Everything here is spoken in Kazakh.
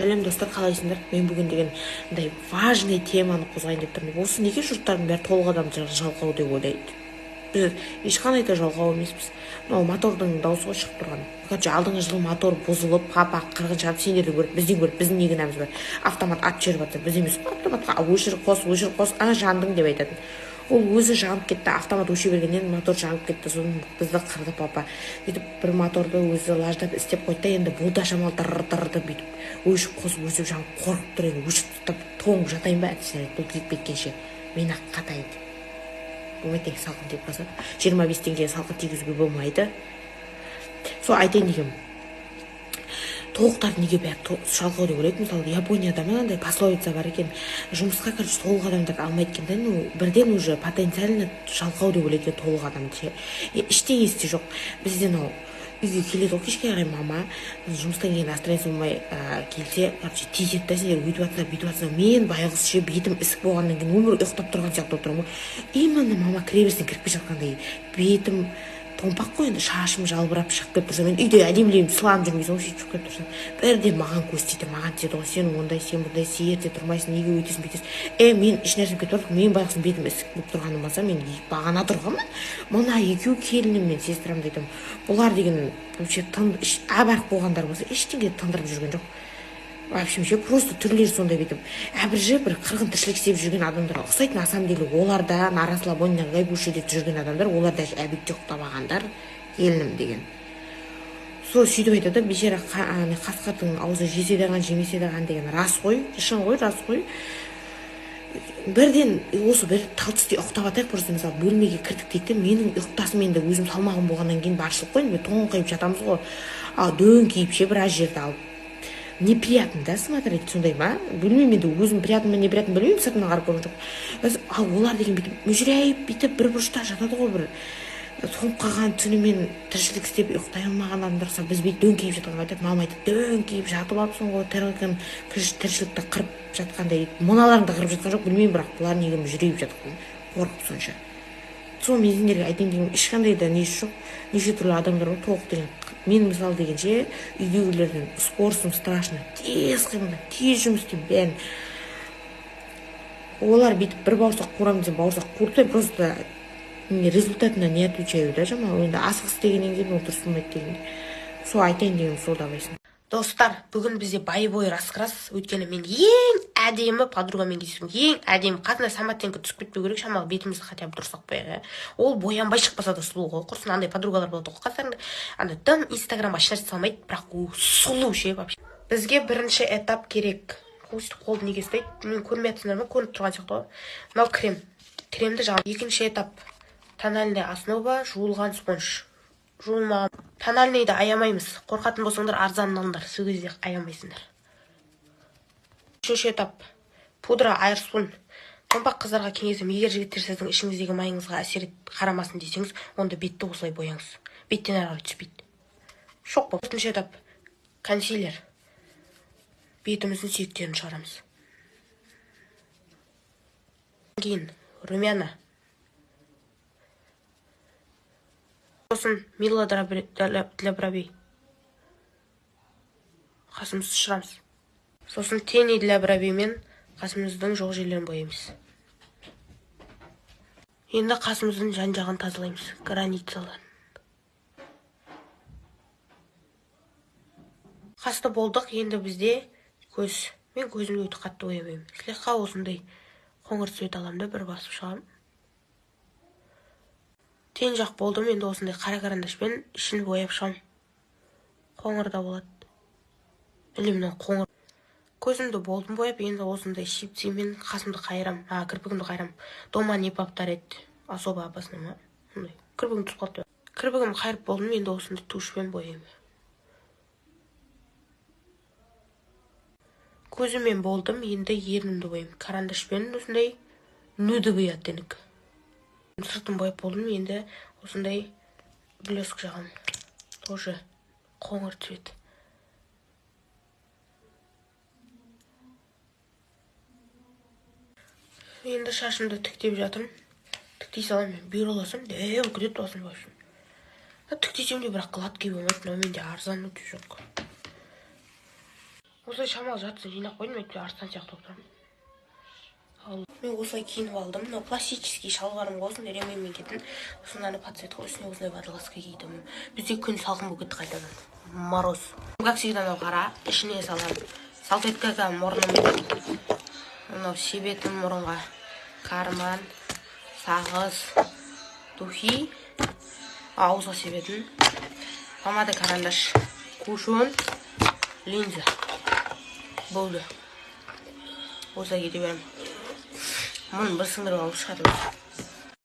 Сәлем достар, қалайсыңдар? Мен бүгін деген важный теманы қозғайын деп тұрмын. Осы неге жұрттардың бәрі толық адам жалқау деп ойлайды? Біз ешқандай да жалқау емеспіз. Мынау мотордың дауысы шығып тұрған. Короче, алдыңғы жылы мотор бұзылып, папа қырғын шығарып, сендерді көріп, бізден көріп, біздің не кінәміз бар. Автомат ат жіберіп жатыр. Біз емес қой, автоматқа өшір қос, жандың деп айтатын. Ол өзі жанып кетті, автомат өше бергеннен мотор жанып кетті, соны бізді қырды папа. Сөйтіп бір моторды өзі лаждап істеп қойды да, енді бұл да шамал тыры бүйтіп өшіп қосып өсіп жанып қорқып тұр, енді өшіп тұтап тоңып жатайын ба әдісіне, бұл кетіп кеткенше мен ақ қатайды. Өте салқын тиіп қалса 25 теңге салқын тигізуге болмайды. Сол айтайын дегенмін, толықтар неге бәрі жалқау деп ойлайды. Мысалы Японияда мынандай пословица бар екен, жұмысқа толық адамдарды алмайды екен да, ну бірден уже потенциально жалқау деп ойлайды толық адамды. Ештеңесі жоқ. Бізден ол үйге келеді, ол кешке қарай мама жұмыстан кейін настроение болмай келсе, короче, тиіседі да, сендер бүйтіп жатсыңдар. Мен байғұс ше бетім ісік болғаннан кейін өмір ұйықтап тұрған сияқты отырмын ғой. Именно мама кіре берсең кірпе жатқандай бетім томпақ қой, енді шашым жалбырап шығып келіп тұрса, мен үйде әдемілеймін, сыланып жүрмейсің ғой, сөйтіп шығып келіп тұрсам, бірден маған көз тиді, маған тиеді ғой, сен ондай, сен бұндай, ерте тұрмайсың, неге өйтесің, бүйтесің. Мен ешнәрсем кетіп тұрдық, мен байғұсын бетім ісік болып тұрғаным болса, мен бағана тұрғанмын. Мына екеу келінім мен сестрамды айтамын, бұлар деген вообще абарық болғандар болса, ештеңе тындырып жүрген жоқ. Вообще просто түрлері сондай бүйтіп әбіржі бір қырғын тіршілік істеп жүрген адамдарға ұқсайды. На самом деле оларда на расслабоне гайбуши деп жүрген адамдар, олар даже әбетте ұйықтамағандар, келінім деген. Сол сөйтіп айтады, бейшара қасқырдың аузы жесе де қан, жемесе де қан деген рас қой, шын ғой, рас қой. Бірден осы бір талтысты ұйықтап атайық, просто мысалы бөлмеге кірдік дейді, менің ұйықтасым енді өзім салмағым болғаннан кейін баршылық қой, тоңқиып жатамыз ғой, дөңкиіп ше біраз жерді алып. Неприятно, да, смотреть, сондай ма? Білмеймін, енді өзім приятно ма, неприятно білмеймін, сыртынан қарап көрген жоқ. Олар деген бүйтіп мүжірейіп, бүйтіп бір бұрышта жатады ғой, бір тоңып қалған түнімен тіршілік істеп ұйықтай алмаған адамдар, біз бүйтіп дөңкиіп жатқанға айтады, мама айтады, дөңкиіп жатып алыпсың ғой, тіршілікті қырып жатқандай, мыналарыңды қырып жатқан жоқ, білмеймін, бірақ бұлар неге мүжірейіп жатқан, қорқып сонша. Сол мен сендерге айтайын деген, ешқандай да несі жоқ, неше түрлі адамдар бар, толық деген. Мен мысалы дегенше үйдегілердің скоростым страшно, тез қимылдап, тез жұмыс істеймін бәрін. Олар бүйтіп бір бауырсақ қуырамын десем, бауырсақ қуыртпай, просто результатына не отвечаю, да, жамау, енді асық істегеннен кейін ол дұрыс болмайды дегенде. Сол айтайын деген сол давайсын. Достар, бүгін бізде боевой раскрас, өйткені мен ең әдемі подругамен кездестім, ең әдемі қасына саматтенкі түсіп кетпеу керек, шамалы бетімізді хотя бы дұрыстап қояйық. Ол боянбай шықпаса да сұлу ғой, құрсын андай подругалар болады ғой, қасаңда андай тым инстаграмға ешнәрсе салмайды, бірақ ол сұлу ше вообще. Бізге бірінші этап керек. Қолды неге ұстайды? Мен көрмей жатсыңдар ма? Көрініп тұрған сияқты ғой. Мынау крем. Кремді жағып. Екінші этап тональная основа, жуылған спонж. Жуылмаған. Тональныйды аямаймыз. Қорқатын болсаңдар арзанын алыңдар, сол кезде аямайсыңдар. Үшінші этап пудра айырспун. Томпақ қыздарға кеңесім, егер жігіттер сіздің ішіңіздегі майыңызға әсер қарамасын десеңіз, онда бетті осылай бояңыз. Беттен ары түспейді. Шоқ болып. Төртінші этап консилер. Бетіміздің сүйектерін шығарамыз. Кейін румяна. Сосын Мила для бровей. Қасымызды шырамыз. Сосын тени для бровей мен қасымыздың жоқ жерлерін боямыз. Енді қасымыздың жан-жағын тазалаймыз, границаларын. Қасты болдық, енді бізде көз. Мен көзімді өте қатты боямаймын. Слегка осындай қоңыр цвет аламын да бір басып шығамын. Тең жақ болдым, енді осындай қара карандашпен ішін бояп шығам. Қоңыр да болады. Міне қоңыр. Көзімді болдым бояп, енді осындай щипцемен қасымды қайырам, кірпігімді қайырам. Дома не повторять, особо опасно ма? Кірпігім түсіп қалды. Кірпігім қайырып болдым, енді осындай тушьпен бояймын. Көзімен болдым, енді ернімді бояймын. Карандашпен осындай нүдовый оттенок. Сыртым бояп болдым, енді осындай блеск жағам. Тоже қоңыр цвет. Енді шашымды тіктеп жатырмын. Тіктей салам, мен бүйроласам, күдет болсын башым. Тіктейсем де бірақ гладкий болмайды, но менде арзан өте жоқ. осылай шамалы жартысын жинап қойдым, әйтпей арыстан сияқты болып тұрамын. Мен осылай киініп алдым. Мынау классический шалбарым осындай ремеймен киетін. Сосын подсветка үстіне осындай водолазка кидім. Бізде күн салқын болып кетті қайтадан. Мороз. Как всегда, мынау қара, ішіне саламын. Салфеткаға мұрным. Мынау себетін мұрынға. Карман, сағыз, духи, ауызға себетін. Помада, карандаш, кушон, линза. Болды. Осылай кете беремін. Мұны бір сындырып алып шығатырмыз.